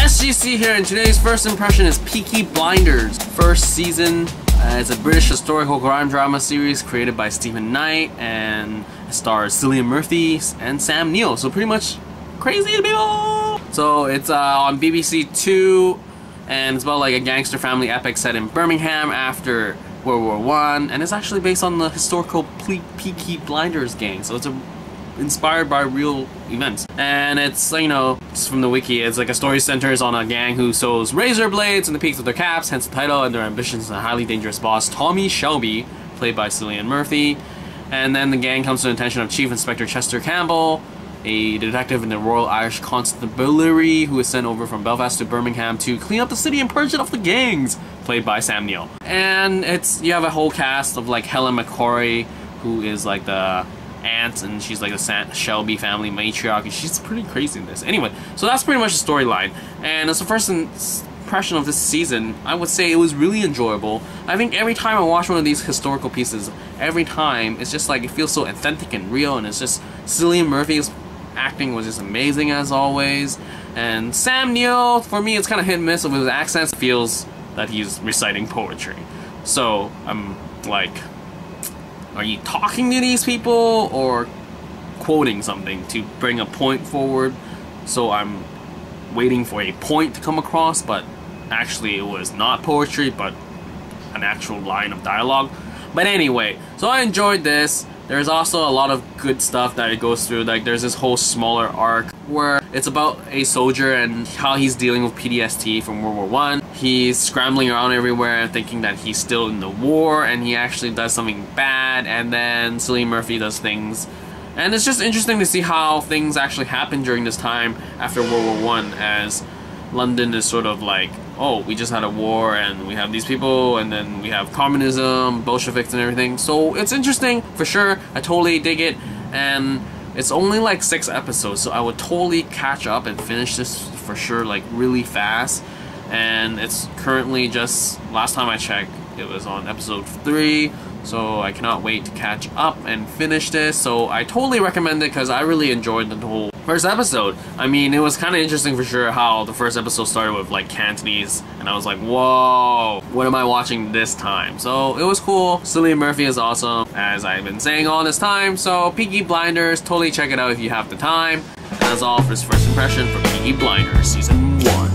SGC here, and today's first impression is Peaky Blinders. First season. It's a British historical crime drama series created by Stephen Knight, and it stars Cillian Murphy and Sam Neill. So pretty much crazy people. So it's on BBC Two, and it's about like a gangster family epic set in Birmingham after World War I, and it's actually based on the historical Peaky Blinders gang. So it's inspired by real events, and it's, you know, it's from the wiki. It's like a story centers on a gang who sews razor blades in the peaks of their caps, hence the title, and their ambitions and a highly dangerous boss, Tommy Shelby, played by Cillian Murphy. And then the gang comes to the attention of Chief Inspector Chester Campbell, a detective in the Royal Irish Constabulary who is sent over from Belfast to Birmingham to clean up the city and purge it of the gangs, played by Sam Neill. And you have a whole cast of like Helen McCrory, who is like the aunt, and she's like the Shelby family matriarch, and she's pretty crazy in this. Anyway, so that's pretty much the storyline, and as the first impression of this season, I would say it was really enjoyable. I think every time I watch one of these historical pieces, every time it's just like it feels so authentic and real, and it's just Cillian Murphy's acting was just amazing as always, and Sam Neill, for me, it's kind of hit and miss with his accents. It feels that he's reciting poetry, so I'm like, are you talking to these people or quoting something to bring a point forward? So I'm waiting for a point to come across, but actually it was not poetry, but an actual line of dialogue. But anyway, so I enjoyed this. There's also a lot of good stuff that it goes through. Like there's this whole smaller arc where it's about a soldier and how he's dealing with PTSD from World War I. He's scrambling around everywhere thinking that he's still in the war, and he actually does something bad, and then Cillian Murphy does things. And it's just interesting to see how things actually happen during this time after World War I, as London is sort of like, oh, we just had a war and we have these people, and then we have communism, Bolsheviks and everything. So it's interesting for sure. I totally dig it, and it's only like 6 episodes, so I would totally catch up and finish this for sure, like really fast. And it's currently just, last time I checked, it was on episode 3, so I cannot wait to catch up and finish this. So I totally recommend it because I really enjoyed the whole first episode. I mean, it was kind of interesting for sure how the first episode started with like Cantonese, and I was like, whoa, what am I watching this time? So it was cool. Cillian Murphy is awesome, as I've been saying all this time. So Peaky Blinders, totally check it out if you have the time. And that's all for this first impression for Peaky Blinders Season 1.